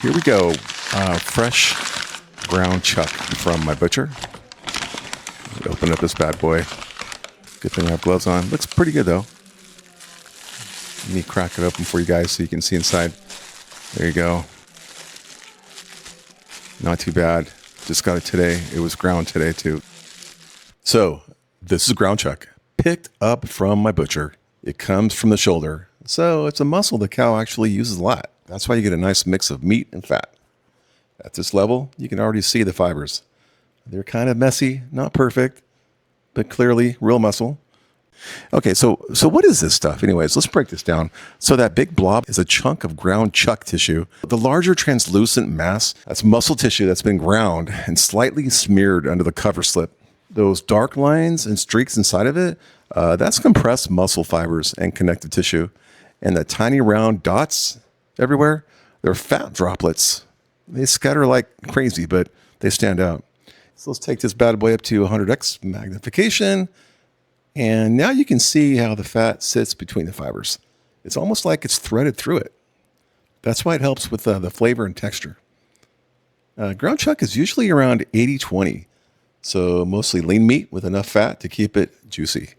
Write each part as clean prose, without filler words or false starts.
Here we go. Fresh ground chuck from my butcher. Open up this bad boy. Good thing I have gloves on. Looks pretty good though. Let me crack it open for you guys so you can see inside. There you go. Not too bad. Just got it today. It was ground today too. So this is ground chuck. Picked up from my butcher. It comes from the shoulder. So it's a muscle the cow actually uses a lot. That's why you get a nice mix of meat and fat. At this level, you can already see the fibers. They're kind of messy, not perfect, but clearly real muscle. Okay, so what is this stuff? Anyways, let's break this down. So that big blob is a chunk of ground chuck tissue. The larger translucent mass, that's muscle tissue that's been ground and slightly smeared under the cover slip. Those dark lines and streaks inside of it, that's compressed muscle fibers and connective tissue. And the tiny round dots everywhere, they're fat droplets. They scatter like crazy, but they stand out. So let's take this bad boy up to 100x magnification. And now you can see how the fat sits between the fibers. It's almost like it's threaded through it. That's why it helps with the flavor and texture. Ground chuck is usually around 80-20. So mostly lean meat with enough fat to keep it juicy.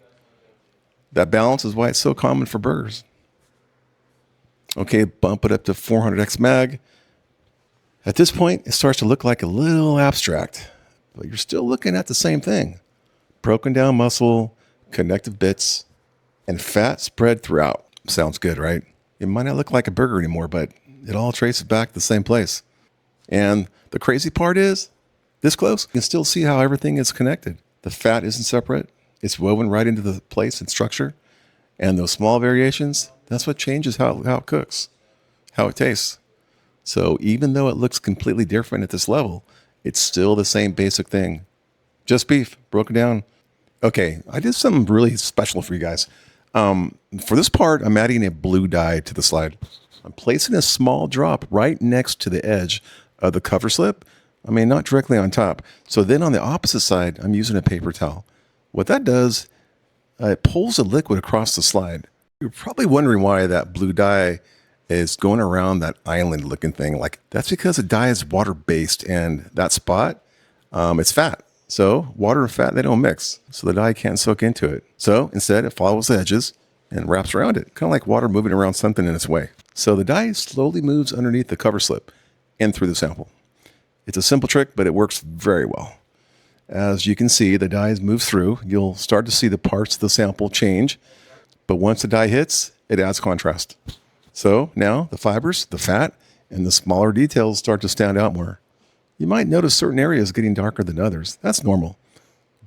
That balance is why it's so common for burgers. Okay, bump it up to 400x mag. At this point, it starts to look like a little abstract, but you're still looking at the same thing. Broken down muscle, connective bits, and fat spread throughout. Sounds good, right? It might not look like a burger anymore, but it all traces back to the same place. And the crazy part is, this close, you can still see how everything is connected. The fat isn't separate. It's woven right into the place and structure. And those small variations, that's what changes how it cooks, how it tastes. So even though it looks completely different at this level, it's still the same basic thing. Just beef, broken down. Okay, I did something really special for you guys. For this part, I'm adding a blue dye to the slide. I'm placing a small drop right next to the edge of the cover slip. I mean, not directly on top. So then on the opposite side, I'm using a paper towel. What that does, it pulls the liquid across the slide. You're probably wondering why that blue dye is going around that island looking thing. Like, that's because the dye is water based and that spot, it's fat. So water and fat, they don't mix. So the dye can't soak into it. So instead it follows the edges and wraps around it, kind of like water moving around something in its way. So the dye slowly moves underneath the cover slip and through the sample. It's a simple trick, but it works very well. As you can see, the dye moves through. You'll start to see the parts of the sample change. But once the dye hits, it adds contrast. So now the fibers, the fat, and the smaller details start to stand out more. You might notice certain areas getting darker than others. That's normal.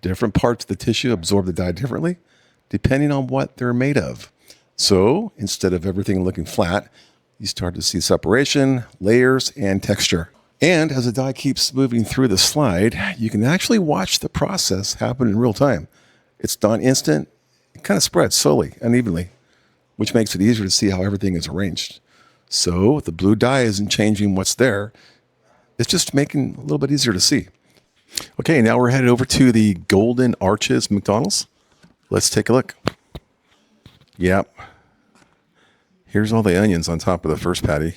Different parts of the tissue absorb the dye differently, depending on what they're made of. So instead of everything looking flat, you start to see separation, layers, and texture. And as the dye keeps moving through the slide, you can actually watch the process happen in real time. It's not instant. It kind of spreads slowly, unevenly, which makes it easier to see how everything is arranged. So the blue dye isn't changing what's there. It's just making it a little bit easier to see. Okay, now we're headed over to the Golden Arches McDonald's. Let's take a look. Yep. Here's all the onions on top of the first patty.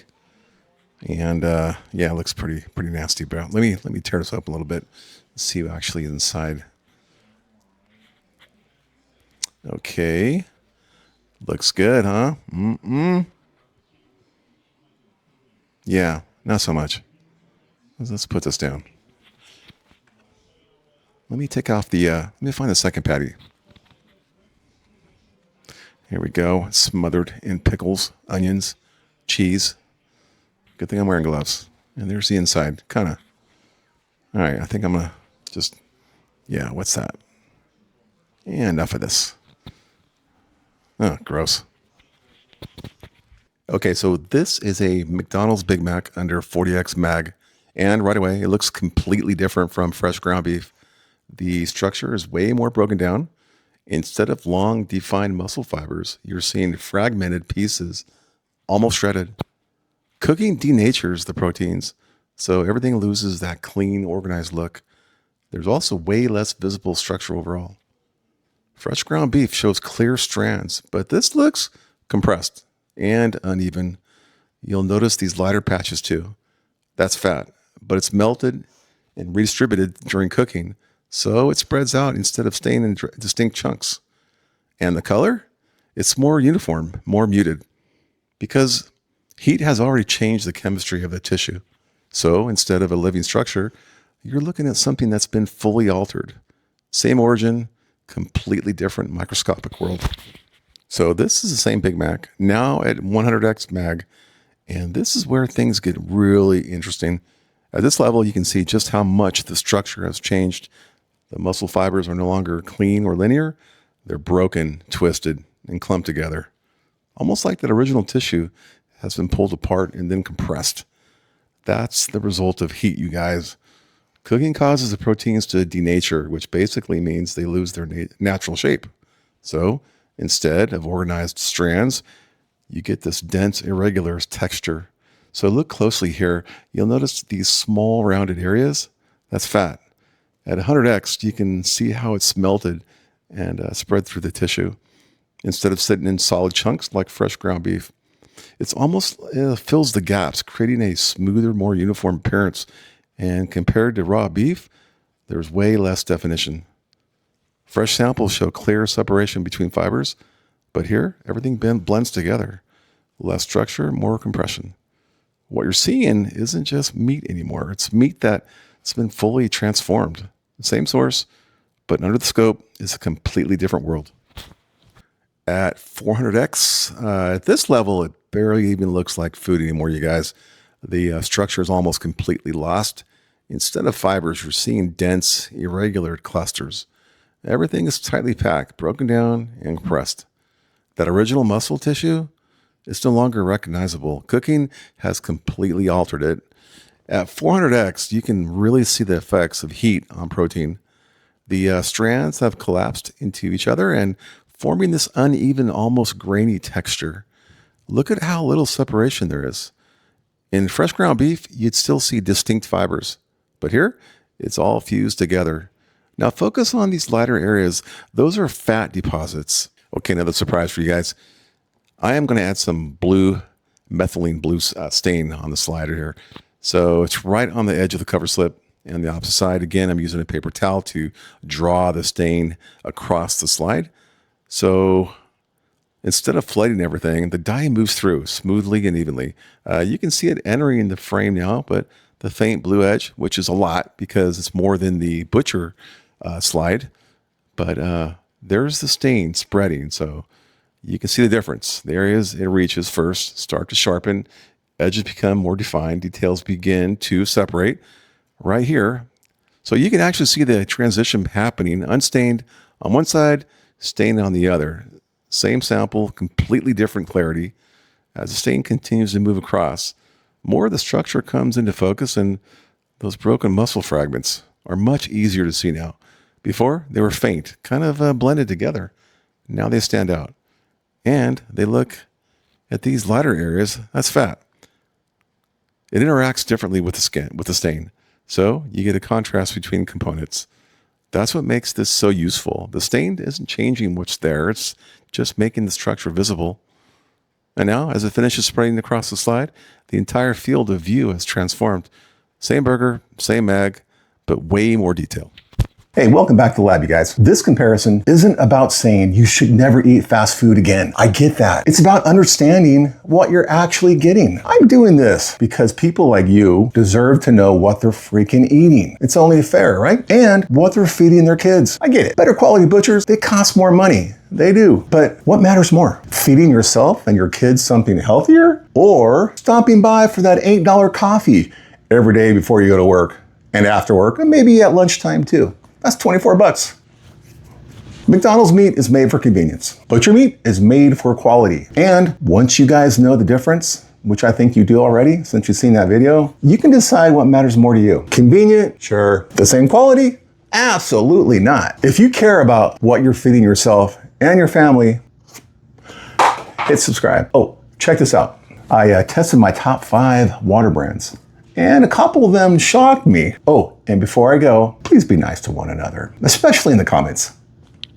And yeah, it looks pretty nasty. But let me tear this up a little bit and see what actually is inside. Okay. Looks good, huh? Yeah, not so much. Let's put this down. Let me take off the, let me find the second patty. Here we go. It's smothered in pickles, onions, cheese. Good thing I'm wearing gloves. And there's the inside, kind of. All right, I think I'm going to just, yeah, what's that? Yeah, enough of this. Oh, gross. Okay, so this is a McDonald's Big Mac under 40x mag. And right away, it looks completely different from fresh ground beef. The structure is way more broken down. Instead of long, defined muscle fibers, you're seeing fragmented pieces, almost shredded. Cooking denatures the proteins, so everything loses that clean, organized look. There's also way less visible structure overall. Fresh ground beef shows clear strands, but this looks compressed and uneven. You'll notice these lighter patches too. That's fat, but it's melted and redistributed during cooking, so it spreads out instead of staying in distinct chunks. And the color? It's more uniform, more muted, because heat has already changed the chemistry of the tissue. So instead of a living structure, you're looking at something that's been fully altered. Same origin, completely different microscopic world. So this is the same Big Mac, now at 100x mag, and this is where things get really interesting. At this level, you can see just how much the structure has changed. The muscle fibers are no longer clean or linear. They're broken, twisted, and clumped together. Almost like that original tissue has been pulled apart and then compressed. That's the result of heat, you guys. Cooking causes the proteins to denature, which basically means they lose their natural shape. So instead of organized strands, you get this dense, irregular texture. So look closely here. You'll notice these small rounded areas. That's fat. At 100x, you can see how it's melted and spread through the tissue instead of sitting in solid chunks like fresh ground beef. It's almost fills the gaps, creating a smoother, more uniform appearance. And compared to raw beef, there's way less definition. Fresh samples show clear separation between fibers, but here, everything blends together. Less structure, more compression. What you're seeing isn't just meat anymore. It's meat that's been fully transformed. Same source, but under the scope is a completely different world. At 400x, at this level, it barely even looks like food anymore, you guys. The structure is almost completely lost. Instead of fibers, you're seeing dense, irregular clusters. Everything is tightly packed, broken down, and compressed. That original muscle tissue is no longer recognizable. Cooking has completely altered it. At 400x, you can really see the effects of heat on protein. The strands have collapsed into each other and forming this uneven, almost grainy texture. Look at how little separation there is. In fresh ground beef, you'd still see distinct fibers, but here, it's all fused together. Now focus on these lighter areas. Those are fat deposits. Okay, another surprise for you guys. I am going to add some blue, methylene blue stain on the slider here. So it's right on the edge of the cover slip and the opposite side. Again, I'm using a paper towel to draw the stain across the slide. So instead of flooding everything, the dye moves through smoothly and evenly. You can see it entering the frame now, but the faint blue edge, which is a lot because it's more than the butcher slide, but there's the stain spreading. So you can see the difference. The areas it reaches first start to sharpen, edges become more defined, details begin to separate right here. So you can actually see the transition happening, unstained on one side, stained on the other. Same sample, completely different clarity. As the stain continues to move across, more of the structure comes into focus, and those broken muscle fragments are much easier to see now. Before, they were faint, kind of blended together. Now they stand out. And they look at these lighter areas, that's fat. It interacts differently with the stain. So you get a contrast between components. That's what makes this so useful. The stain isn't changing what's there, it's just making the structure visible. And now, as it finishes spreading across the slide, the entire field of view has transformed. Same burger, same mag, but way more detail. Hey, welcome back to the lab, you guys. This comparison isn't about saying you should never eat fast food again. I get that. It's about understanding what you're actually getting. I'm doing this because people like you deserve to know what they're freaking eating. It's only fair, right? And what they're feeding their kids. I get it. Better quality butchers, they cost more money. They do. But what matters more? Feeding yourself and your kids something healthier? Or stopping by for that $8 coffee every day before you go to work and after work, and maybe at lunchtime too? That's 24 bucks. McDonald's meat is made for convenience. Butcher meat is made for quality. And once you guys know the difference, which I think you do already since you've seen that video, you can decide what matters more to you. Convenient? Sure. The same quality? Absolutely not. If you care about what you're feeding yourself and your family, hit subscribe. Oh, check this out. I tested my top 5 water brands, and a couple of them shocked me. Oh, and before I go, please be nice to one another, especially in the comments.